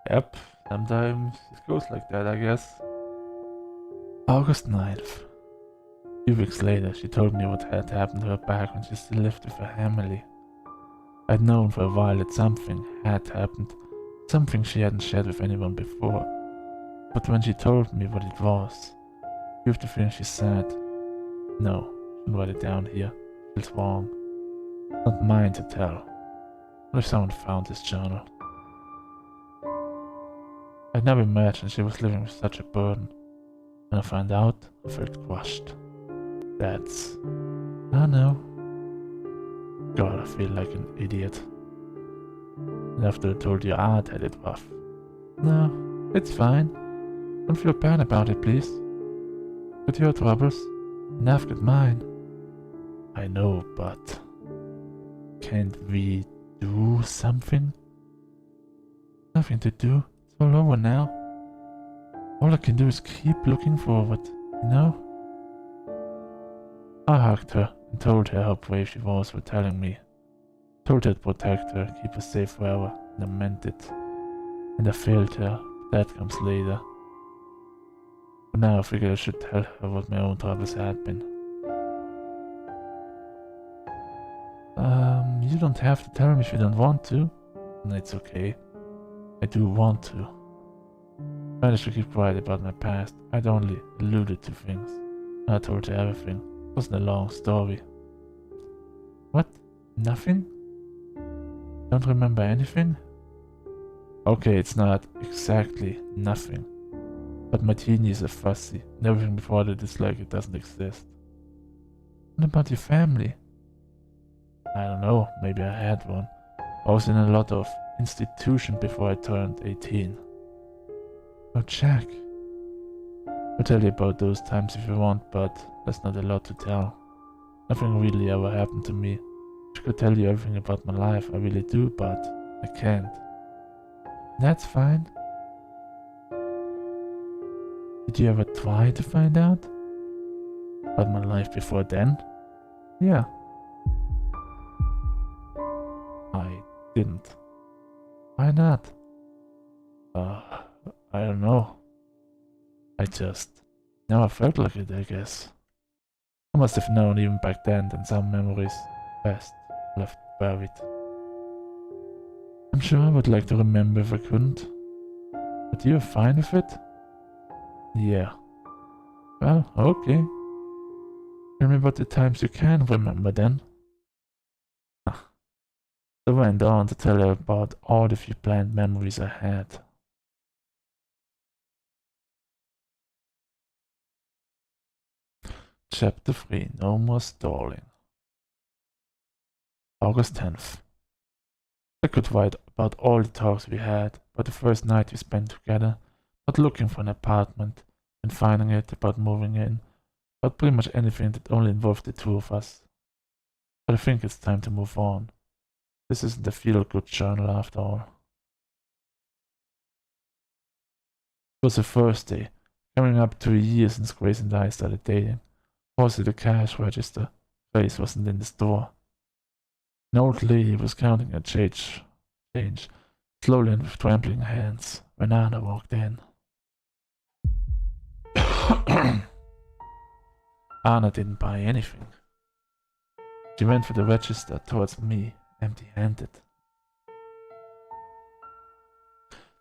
Yep, sometimes it goes like that, I guess. August 9th. A few weeks later, she told me what had happened to her back when she still lived with her family. I'd known for a while that something had happened, something she hadn't shared with anyone before. But when she told me what it was, few of the things she said, no, shouldn't write it down here, feels wrong. Not mine to tell. What if someone found this journal? I'd never imagined she was living with such a burden. When I found out, I felt crushed. That's... I know. God, I feel like an idiot. And after I told your aunt had it rough. No, it's fine. Don't feel bad about it, please. With your troubles, and I've got mine. I know, but... Can't we do something? Nothing to do. It's all over now. All I can do is keep looking forward, you know? I hugged her and told her how brave she was for telling me. Told her to protect her, keep her safe forever, and I meant it. And I failed her, that comes later. But now I figured I should tell her what my own troubles had been. You don't have to tell me if you don't want to. And it's okay. I do want to. I managed to keep quiet about my past. I'd only alluded to things. I told her everything. It wasn't a long story. What? Nothing? Don't remember anything? Okay, it's not exactly nothing. But my teenies are fussy, and everything before that is like it doesn't exist. What about your family? I don't know, maybe I had one. I was in a lot of institution before I turned 18. Oh, Jack. I'll tell you about those times if you want, but that's not a lot to tell. Nothing really ever happened to me. I could tell you everything about my life, I really do, but I can't. That's fine. Did you ever try to find out about my life before then? Yeah. I didn't. Why not? I don't know. I just never felt like it, I guess. I must have known even back then that some memories best left buried. I'm sure I would like to remember if I couldn't. But you're fine with it? Yeah. Well, okay. Tell me about the times you can remember then. I went on to tell her about all the few planned memories I had. Chapter 3, No More Stalling. August 10th. I could write about all the talks we had, about the first night we spent together, about looking for an apartment, and finding it, about moving in, about pretty much anything that only involved the two of us. But I think it's time to move on. This isn't a feel-good journal after all. It was a Thursday, coming up to a year since Grace and I started dating. I was at the cash register. Grace wasn't in the store. An old lady was counting her change, slowly and with trembling hands, when Anna walked in. Anna didn't buy anything. She went for the register towards me, empty-handed.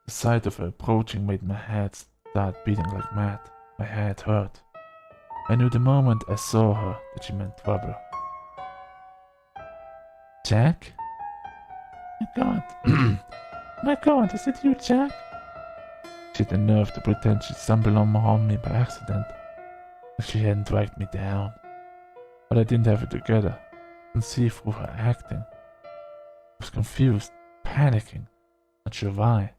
The sight of her approaching made my head start beating like mad. My head hurt. I knew the moment I saw her that she meant trouble. Jack? My God. My God, is it you, Jack? She had the nerve to pretend she'd stumbled on me by accident. Like she hadn't dragged me down. But I didn't have it together. I couldn't see through her acting. I was confused, panicking, not sure why.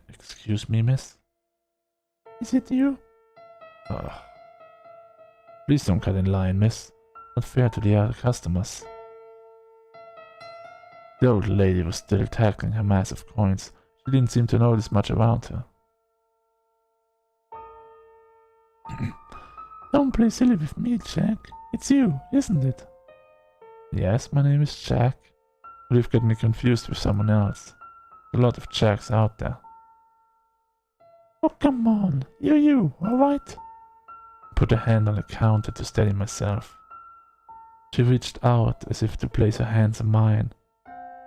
Excuse me, miss? Is it you? Ugh. Please don't cut in line, miss. Not fair to the other customers. The old lady was still tackling her mass of coins. She didn't seem to notice much around her. Don't play silly with me, Jack. It's you, isn't it? Yes, my name is Jack. But you've got me confused with someone else. There's a lot of Jacks out there. Oh, come on. You, alright? Put a hand on the counter to steady myself. She reached out as if to place her hands on mine.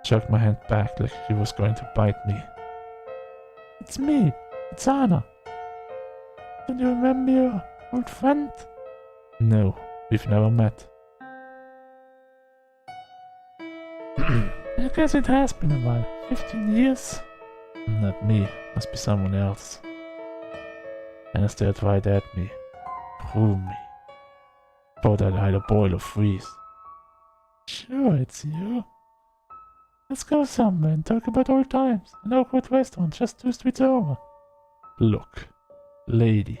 Jerked my hand back like she was going to bite me. It's me. It's Anna. Don't you remember your old friend? No, we've never met. I guess it has been a while. 15 years? Not me. Must be someone else. Anna stared right at me. Through me. Thought I'd either boil or freeze. Sure, it's you. Let's go somewhere and talk about old times. An awkward restaurant just 2 streets over. Look, lady.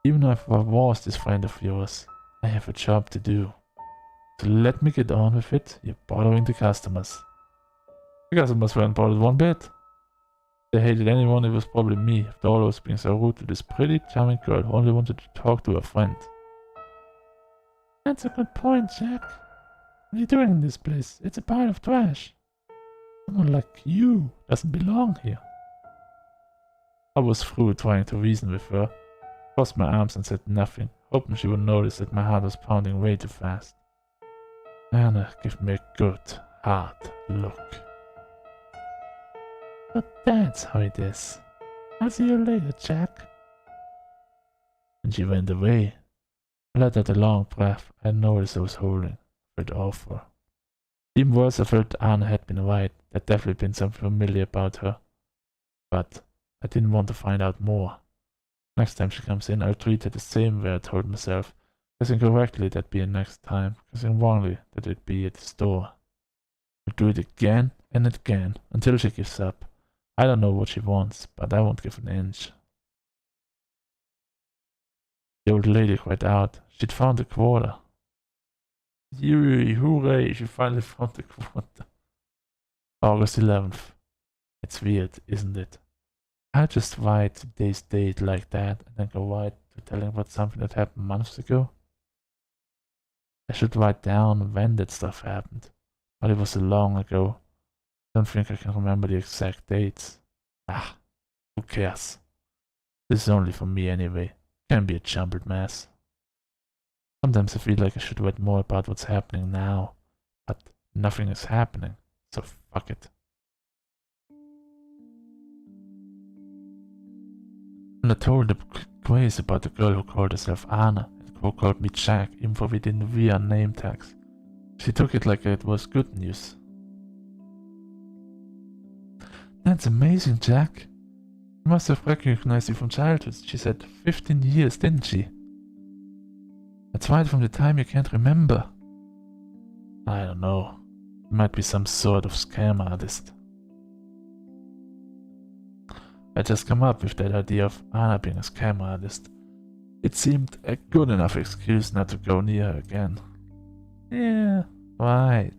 Even if I was this friend of yours, I have a job to do. So let me get on with it. You're bothering the customers. The customers weren't bothered one bit. If they hated anyone, it was probably me, after all I was being so rude to this pretty, charming girl who only wanted to talk to her friend. That's a good point, Jack. What are you doing in this place? It's a pile of trash. Someone like you doesn't belong here. I was through trying to reason with her, crossed my arms and said nothing, hoping she would notice that my heart was pounding way too fast. Anna gave me a good, hard look. But that's how it is. I'll see you later, Jack. And she went away. I let out a long breath. I noticed I was holding. Felt awful. Even worse, I felt Anna had been right. There'd definitely been something familiar about her. But I didn't want to find out more. Next time she comes in, I'll treat her the same way, I told myself. Guessing correctly, that'd be a next time. Guessing wrongly, that it'd be at the store. I'll do it again and again, until she gives up. I don't know what she wants, but I won't give an inch. The old lady cried out. She'd found the quarter. Yay, hooray, she finally found the quarter. August 11th. It's weird, isn't it? I just write today's date like that and then go right to telling about something that happened months ago. I should write down when that stuff happened, but it was so long ago. I don't think I can remember the exact dates. Ah, who cares? This is only for me anyway. Can be a jumbled mess. Sometimes I feel like I should write more about what's happening now, but nothing is happening, so fuck it. And I told the Grace about the girl who called herself Anna and who called me Jack, even though we didn't agree on name tags. She took it like it was good news. That's amazing, Jack. She must have recognized you from childhood. She said 15 years, didn't she? That's right from the time you can't remember. I don't know. It might be some sort of scam artist. I just come up with that idea of Anna being a scam artist. It seemed a good enough excuse not to go near her again. Yeah, right.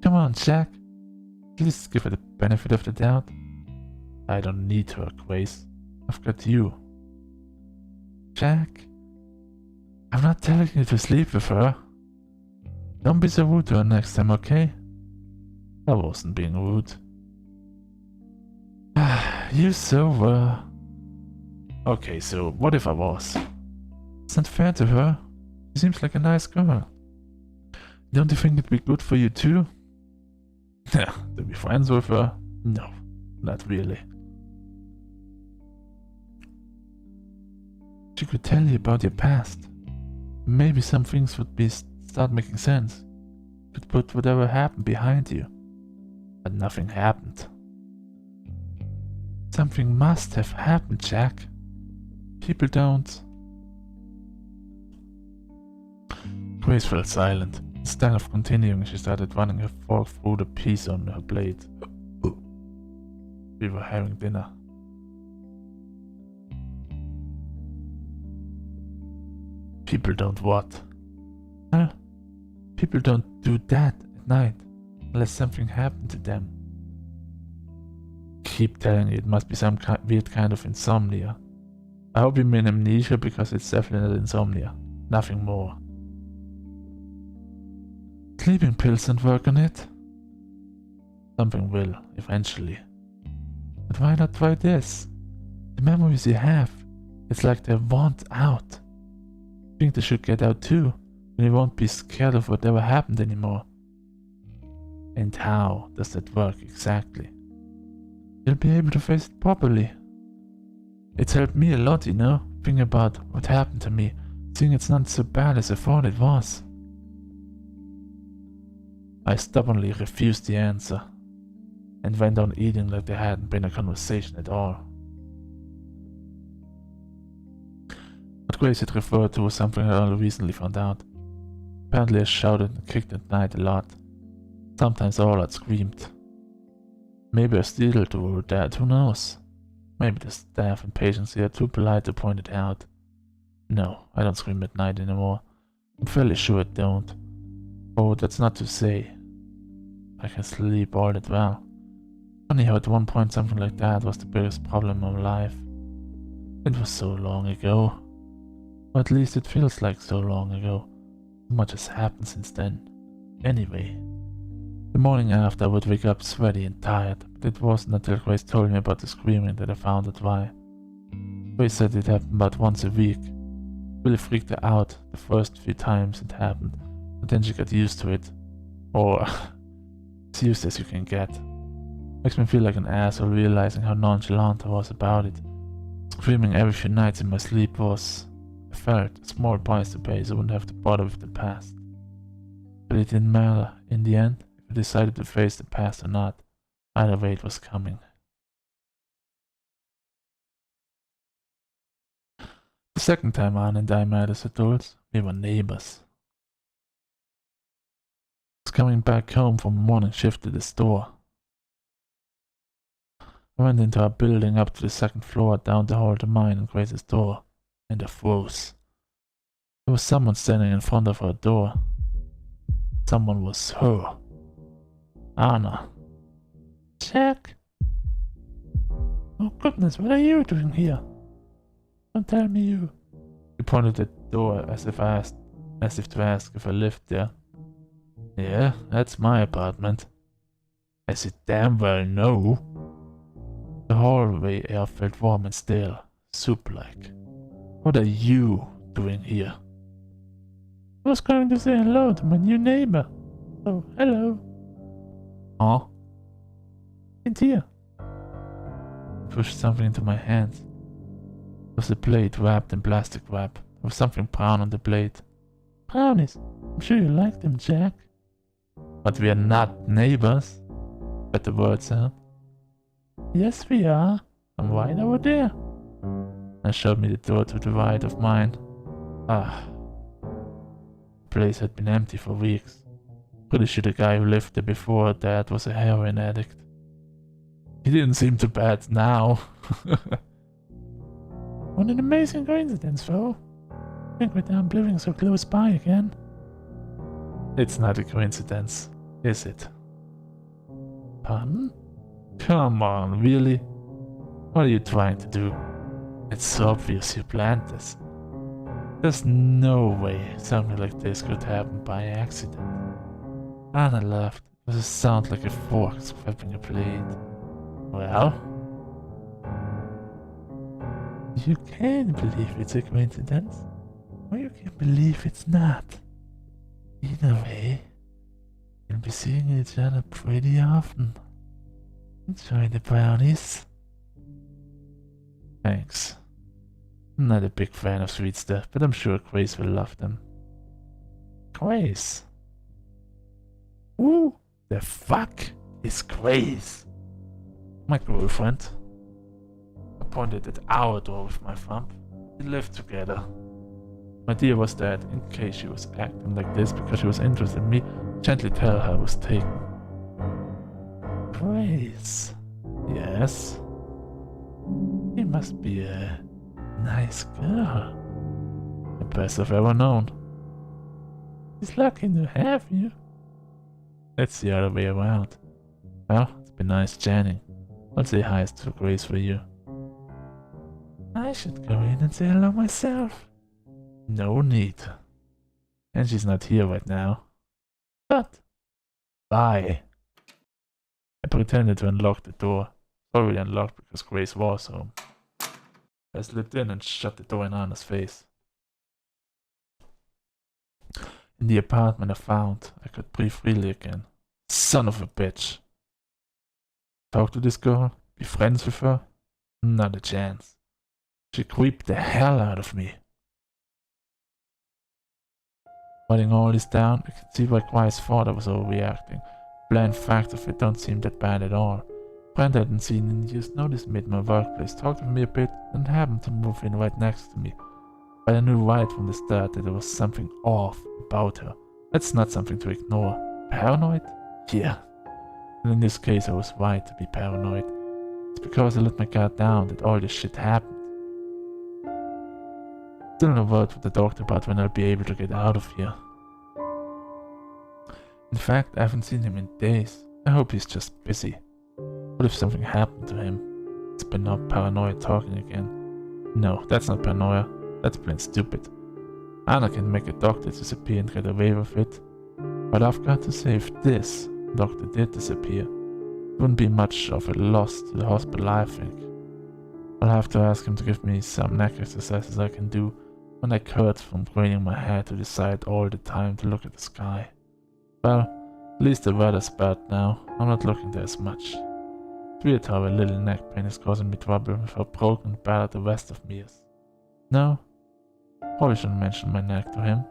Come on, Jack. At least give her the benefit of the doubt. I don't need her, Grace. I've got you. Jack, I'm not telling you to sleep with her. Don't be so rude to her next time, okay? I wasn't being rude. You so were. Okay, so what if I was? It's not fair to her. She seems like a nice girl. Don't you think it'd be good for you too? Yeah, to be friends with her? No, not really. She could tell you about your past. Maybe some things would start making sense. Could put whatever happened behind you. But nothing happened. Something must have happened, Jack. People don't. Grace fell silent. Instead of continuing, she started running her fork through the piece on her plate. We were having dinner. People don't what? Huh? People don't do that at night unless something happened to them. Keep telling you it must be some weird kind of insomnia. I hope you mean amnesia, because it's definitely not insomnia. Nothing more. Sleeping pills don't work on it. Something will, eventually. But why not try this? The memories you have, it's like they want out. I think they should get out too, and you won't be scared of whatever happened anymore. And how does that work exactly? You'll be able to face it properly. It's helped me a lot, you know, thinking about what happened to me, seeing it's not so bad as I thought it was. I stubbornly refused the answer, and went on eating like there hadn't been a conversation at all. What Grace had referred to was something I only recently found out. Apparently I shouted and kicked at night a lot. Sometimes all I'd screamed. Maybe I still do that, who knows? Maybe the staff and patients here are too polite to point it out. No, I don't scream at night anymore. I'm fairly sure I don't. Oh, that's not to say I can sleep all that well. Funny how at one point something like that was the biggest problem in my life. It was so long ago. Or at least it feels like so long ago. So much has happened since then. Anyway, the morning after I would wake up sweaty and tired, but it wasn't until Grace told me about the screaming that I found out why. Grace said it happened about once a week. Really freaked her out the first few times it happened, but then she got used to it. Or as used as you can get. Makes me feel like an asshole realizing how nonchalant I was about it. Screaming every few nights in my sleep was, I felt, a small price to pay so I wouldn't have to bother with the past. But it didn't matter. In the end, if I decided to face the past or not, either way it was coming. The second time Anna and I met as adults, we were neighbors. I was coming back home from a morning shift at the store. I went into our building up to the second floor, down the hall to mine and Grace's door, and I froze. There was someone standing in front of her door. Someone was her. Anna. Jack? Oh goodness, what are you doing here? Don't tell me you. He pointed at the door as if to ask if I lived there. Yeah, that's my apartment. As you damn well know. The hallway air felt warm and stale, soup-like. What are you doing here? I was going to say hello to my new neighbor. So, hello. Huh? It's here. I pushed something into my hand. It was a plate wrapped in plastic wrap. There was something brown on the plate. Brownies. I'm sure you like them, Jack. But we are not neighbors. Let the words out. Yes, we are. I'm right over there. And showed me the door to the right of mine. Ah. The place had been empty for weeks. Pretty sure the guy who lived there before that was a heroin addict. He didn't seem too bad now. What an amazing coincidence, though. Think we're down living so close by again. It's not a coincidence, is it? Pardon? Come on, really? What are you trying to do? It's obvious you planned this. There's no way something like this could happen by accident. Anna laughed. It was a sound like a fork scraping a plate. Well? You can believe it's a coincidence, or you can believe it's not. Either way, you'll be seeing each other pretty often. Enjoy the brownies. Thanks. I'm not a big fan of sweet stuff, but I'm sure Grace will love them. Grace? Who the fuck is Grace? My girlfriend. I pointed at our door with my thumb. We lived together. My idea was that, in case she was acting like this because she was interested in me, gently tell her I was taken. Grace. Yes? You must be a nice girl. The best I've ever known. He's lucky to have you. It's the other way around. Well, it's been nice chatting. I'll say hi to Grace for you. I should go in and say hello myself. No need. And she's not here right now. But, bye. I pretended to unlock the door. Already unlocked because Grace was home. I slipped in and shut the door in Anna's face. In the apartment I found, I could breathe freely again. Son of a bitch. Talk to this girl? Be friends with her? Not a chance. She creeped the hell out of me. Writing all this down, I could see why Grace thought I was overreacting. Bland fact of it don't seem that bad at all. Brent I hadn't seen in years noticed me at my workplace, talked with me a bit, and happened to move in right next to me. But I knew right from the start that there was something off about her. That's not something to ignore. Paranoid? Yeah. And in this case I was right to be paranoid. It's because I let my guard down that all this shit happened. Still no word with the doctor about when I'll be able to get out of here. In fact, I haven't seen him in days. I hope he's just busy. What if something happened to him? It's been not paranoia talking again. No, that's not paranoia. That's plain stupid. Anna can make a doctor disappear and get away with it. But I've got to say, if this doctor did disappear, it wouldn't be much of a loss to the hospital, I think. I'll have to ask him to give me some neck exercises I can do when I hurt from craning my head to the side all the time to look at the sky. Well, at least the weather's bad now. I'm not looking there as much. It's weird how a little neck pain is causing me trouble with how broken and battered the rest of me is. No, probably shouldn't mention my neck to him.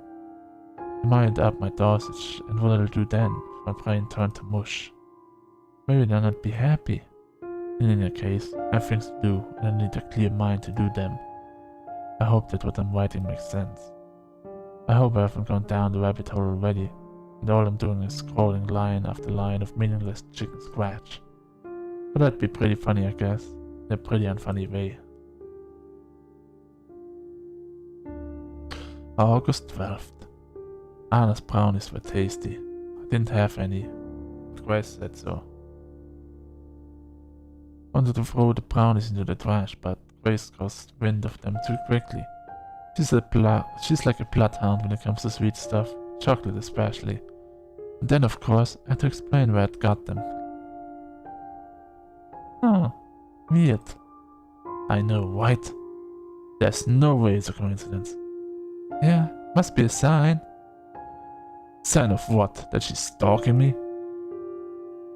He might up my dosage, and what I'll do then if my brain turned to mush. Maybe they'll not be happy. In any case, I have things to do, and I need a clear mind to do them. I hope that what I'm writing makes sense. I hope I haven't gone down the rabbit hole already, and all I'm doing is scrolling line after line of meaningless chicken scratch. But that'd be pretty funny, I guess, in a pretty unfunny way. August 12th. Anna's brownies were tasty. I didn't have any, but Grace said so. Wanted to throw the brownies into the trash, but Grace got wind of them too quickly. She's like a bloodhound when it comes to sweet stuff, chocolate especially. And then of course I had to explain where I'd got them. Oh, weird. I know, right? There's no way it's a coincidence. Yeah, must be a sign. Sign of what? That she's stalking me?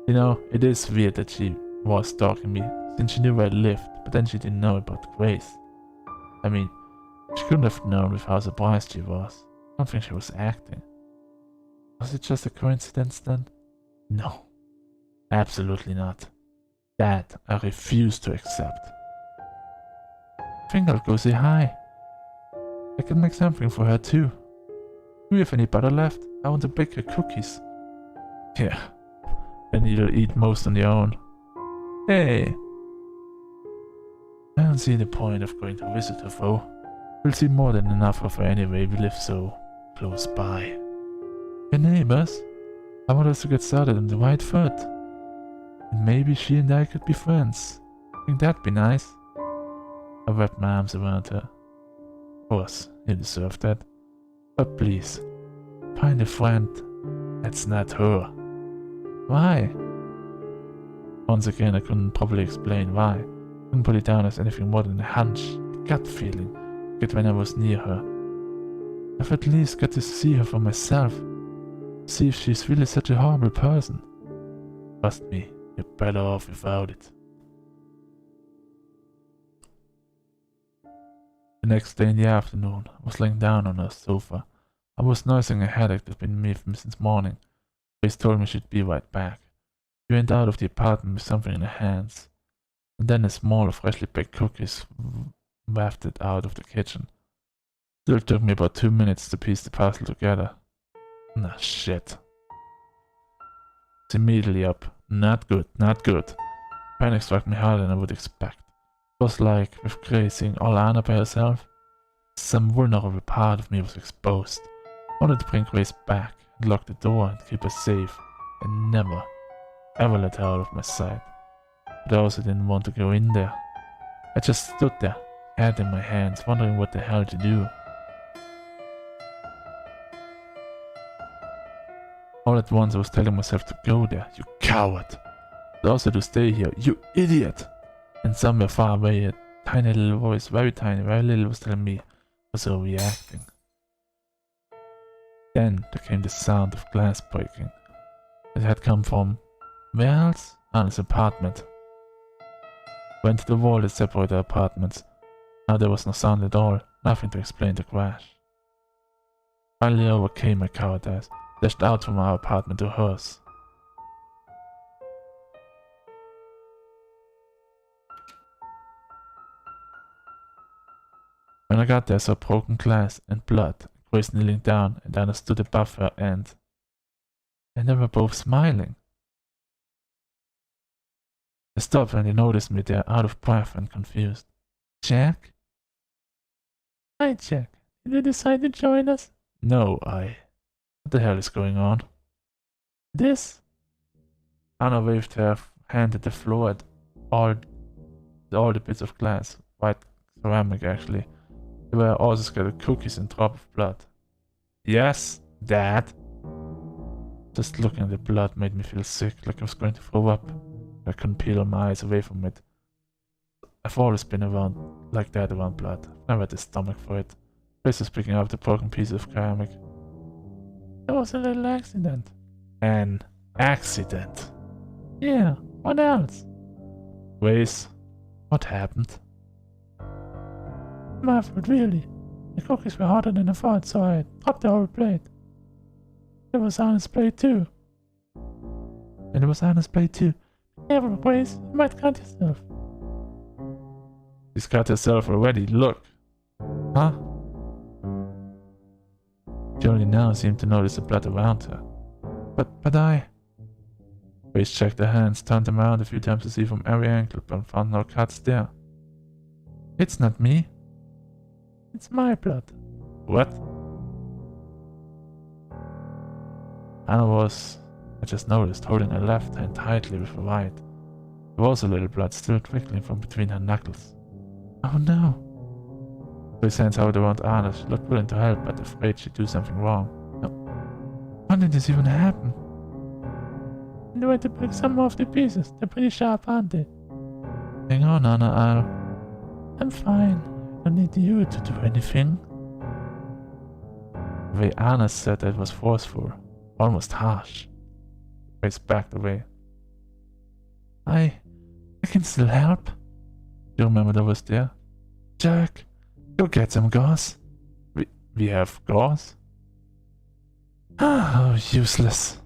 You know, it is weird that she was stalking me, since she knew where I lived, but then she didn't know about Grace. I mean, she couldn't have known with how surprised she was. I don't think she was acting. Was it just a coincidence then? No. Absolutely not. That I refuse to accept. I think I'll go say hi. I can make something for her too. Do you have any butter left? I want to bake her cookies. Yeah. And you'll eat most on your own. Hey! I don't see the point of going to visit her though. We'll see more than enough of her anyway, we live so close by. We're neighbors. I want us to get started on the right foot. And maybe she and I could be friends. Think that'd be nice? I wrapped my arms around her. Of course, you deserve that. But please, find a friend. That's not her. Why? Once again, I couldn't properly explain why. Couldn't put it down as anything more than a hunch, a gut feeling, I get when I was near her. I've at least got to see her for myself. See if she's really such a horrible person. Trust me, you're better off without it. The next day in the afternoon, I was lying down on her sofa. I was nursing a headache that had been with me since morning. Grace told me she'd be right back. She went out of the apartment with something in her hands, and then a small freshly baked cookies wafted out of the kitchen. Still took me about 2 minutes to piece the puzzle together. Nah, shit. It's immediately up. Not good, not good. Panic struck me harder than I would expect. It was like, with Grace seeing all Anna by herself, some vulnerable part of me was exposed. I wanted to bring Grace back and lock the door and keep her safe, and never, ever let her out of my sight. But I also didn't want to go in there. I just stood there, head in my hands, wondering what the hell to do. All at once I was telling myself to go there, you coward. But also to stay here, you idiot. And somewhere far away a tiny little voice, very tiny, very little, was telling me I was overreacting. Then there came the sound of glass breaking. It had come from where else? Anna's apartment. Went to the wall that separated the apartments. Now there was no sound at all, nothing to explain the crash. Finally overcame my cowardice, dashed out from our apartment to hers. When I got there, I saw broken glass and blood, Grace kneeling down, and Anna stood above her and they were both smiling. I stopped when they noticed me there, out of breath and confused. Jack? Hi, Jack. Did you decide to join us? No, What the hell is going on? This? Anna waved her hand at the floor at all the bits of glass, white ceramic actually. They were also scattered cookies and drop of blood. Yes, Dad. Just looking at the blood made me feel sick, like I was going to throw up. I couldn't peel my eyes away from it. I've always been around like that around blood. I've never had the stomach for it. Grace was picking up the broken piece of ceramic. It was a little accident. An accident? Yeah, what else? Grace, what happened? My fault, really. The cookies were hotter than I thought, so I dropped the whole plate. It was Anna's plate too. And it was Anna's plate too. Careful, Grace, you might cut yourself. She's cut herself already, look. Huh? She only now seemed to notice the blood around her. But I... Grace checked her hands, turned them around a few times to see from every angle, but found no cuts there. It's not me. It's my blood. What? Anna was, I just noticed, holding her left hand tightly with her right. There was a little blood still trickling from between her knuckles. Oh no. Grace's hands hovered around Anna. She looked willing to help, but afraid she'd do something wrong. No. When did this even happen? I went to pick some of the pieces. They're pretty sharp, aren't they? Hang on, Anna, I'm fine. I don't need you to do anything. The way Anna said that was forceful, almost harsh. Grace backed away. I can still help. You remember that was there? Jack, go get some gauze. We have gauze? Oh, useless.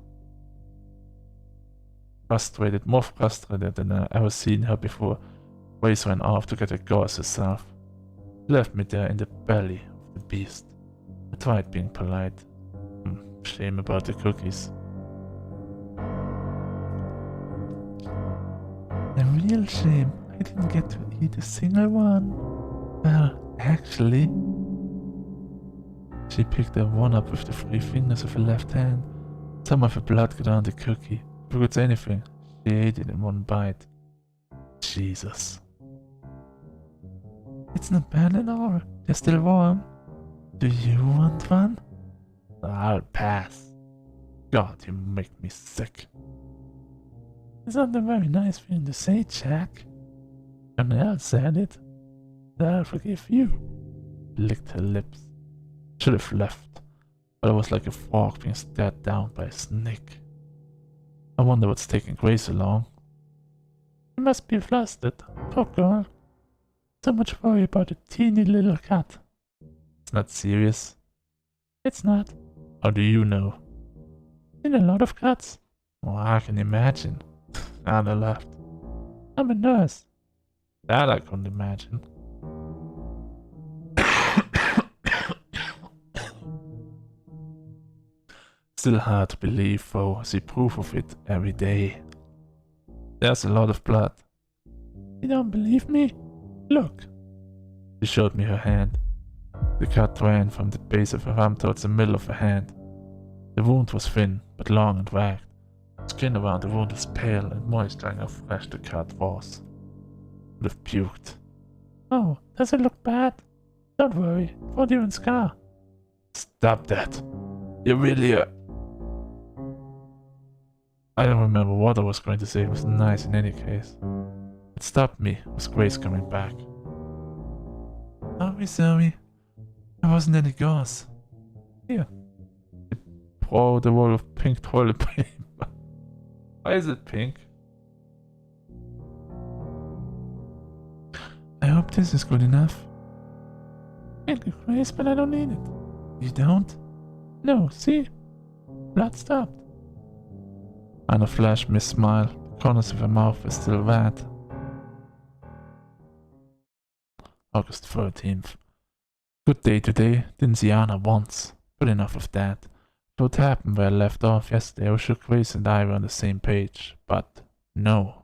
Frustrated, more frustrated than I ever seen her before, Grace ran off to get the gauze herself. She left me there in the belly of the beast. I tried being polite. Shame about the cookies. A real shame. I didn't get to eat a single one. Well, actually... She picked one up with the free fingers of her left hand. Some of the blood got on the cookie. If I could say anything, she ate it in one bite. Jesus. It's not bad at all. They're still warm. Do you want one? I'll pass. God, you make me sick. It's not a very nice thing to say, Jack. Someone else said it. I'll forgive you. Licked her lips. Should have left, but I was like a frog being stared down by a snake. I wonder what's taking Grace along. You must be flustered, poor girl. So much worry about a teeny little cat. It's not serious. It's not. How do you know? Seen a lot of cats. Oh, I can imagine. Anna laughed. I'm a nurse. That I couldn't imagine. Still hard to believe, though. I see proof of it every day. There's a lot of blood. You don't believe me? Look. She showed me her hand. The cut ran from the base of her arm towards the middle of her hand. The wound was thin, but long and ragged. The skin around the wound was pale and moist, showing how fresh the cut was. I would have puked. Oh, does it look bad? Don't worry, it won't even scar. Stop that. You really are... I don't remember what I was going to say. It was nice in any case. What stopped me was Grace coming back. Sorry. There wasn't any gauze. Here. Pour the roll of pink toilet paper. Why is it pink? I hope this is good enough. Thank you, Grace, but I don't need it. You don't? No, see? Blood stopped. Anna flashed me a smile. The corners of her mouth were still wet. August 13th. Good day today. Didn't see Anna once. But enough of that. What happened where I left off yesterday, I was sure Grace and I were on the same page. But no.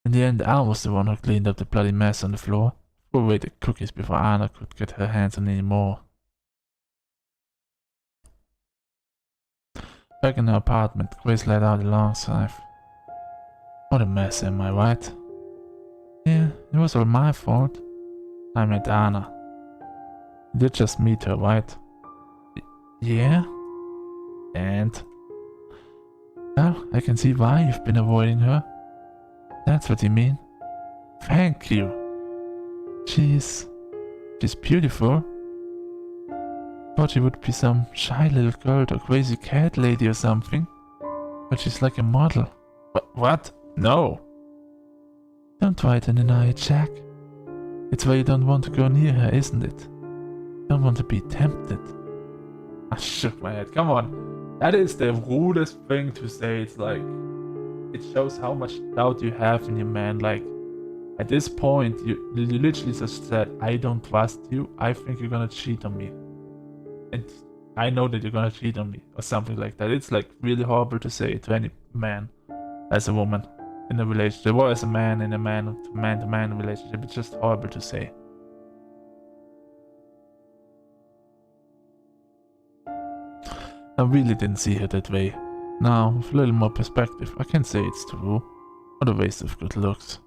In the end, Al was the one who cleaned up the bloody mess on the floor. Threw away the cookies before Anna could get her hands on any more. Back in her apartment, Grace let out a long sigh. What a mess, am I right? Yeah, it was all my fault. I met Anna. You did just meet her, right? Yeah? And? Well, I can see why you've been avoiding her. That's what you mean. Thank you. She's beautiful. Thought she would be some shy little girl or crazy cat lady or something. But she's like a model. What? No. Don't try to deny it, Jack. It's why you don't want to go near her, isn't it? Don't want to be tempted. I shook my head. Come on. That is the rudest thing to say. It's like, it shows how much doubt you have in your man. Like, at this point, you literally just said, I don't trust you. I think you're gonna cheat on me. And I know that you're gonna cheat on me. Or something like that. It's like really horrible to say to any man as a woman in a relationship. Or as a man in a man-to-man relationship. It's just horrible to say. I really didn't see her that way. Now, with a little more perspective, I can say it's true. What a waste of good looks.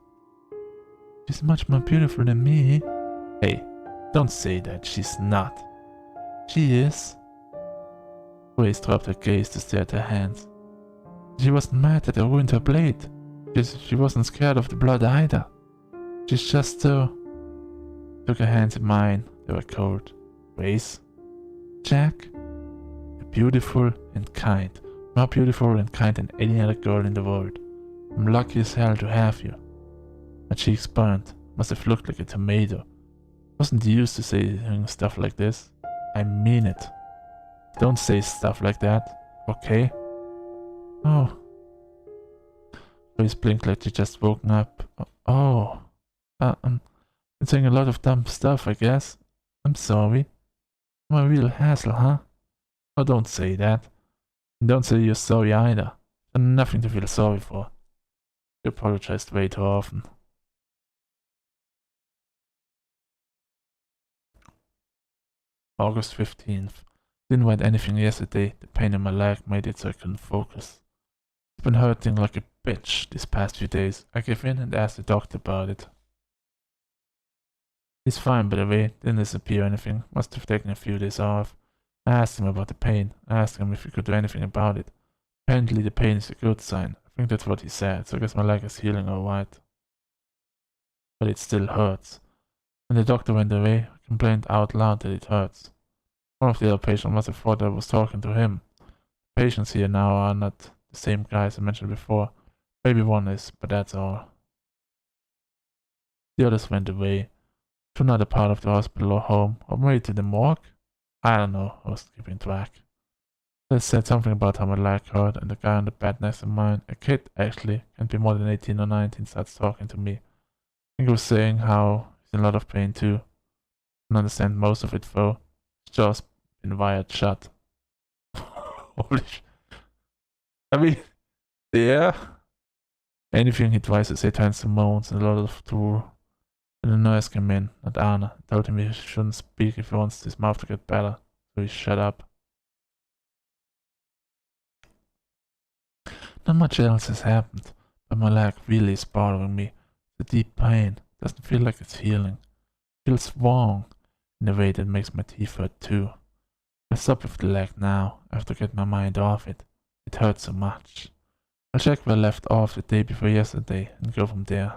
She's much more beautiful than me. Hey, don't say that, she's not. She is. Grace dropped her gaze to stare at her hands. She wasn't mad that I ruined her blade. She wasn't scared of the blood either. She's just so... Took her hands in mine. They were cold. Grace? Jack? You're beautiful and kind. More beautiful and kind than any other girl in the world. I'm lucky as hell to have you. My cheeks burned. Must have looked like a tomato. Wasn't used to saying stuff like this. I mean it. Don't say stuff like that, okay? Oh. Grace blinked like she just woken up. Oh. Been saying a lot of dumb stuff, I guess. I'm sorry. I'm a real hassle, huh? Oh, don't say that. And don't say you're sorry either. There's nothing to feel sorry for. You apologized way too often. August 15th. Didn't write anything yesterday. The pain in my leg made it so I couldn't focus. It's been hurting like a bitch these past few days. I gave in and asked the doctor about it. He's fine, by the way. Didn't disappear or anything. Must have taken a few days off. I asked him about the pain. I asked him if he could do anything about it. Apparently the pain is a good sign. I think that's what he said, so I guess my leg is healing alright. But it still hurts. When the doctor went away, I complained out loud that it hurts. One of the other patients must have thought I was talking to him. The patients here now are not the same guys I mentioned before. Maybe one is, but that's all. The others went away. To another part of the hospital or home, or maybe to the morgue? I don't know, I was keeping track. They said something about how my leg hurt, and the guy on the bed next to mine, a kid actually, can't be more than 18 or 19, starts talking to me. I think he was saying how he's in a lot of pain too. I don't understand most of it though. His jaw's been wired shut. Holy sh... I mean, yeah. Anything he tries to say turns to moans and a lot of drool. And the nurse came in, not Anna, told him he shouldn't speak if he wants his mouth to get better, so he shut up. Not much else has happened, but my leg really is bothering me. The deep pain doesn't feel like it's healing. It feels wrong in a way that makes my teeth hurt too. I'll stop with the leg now. I have to get my mind off it. It hurts so much. I'll check where I left off the day before yesterday and go from there.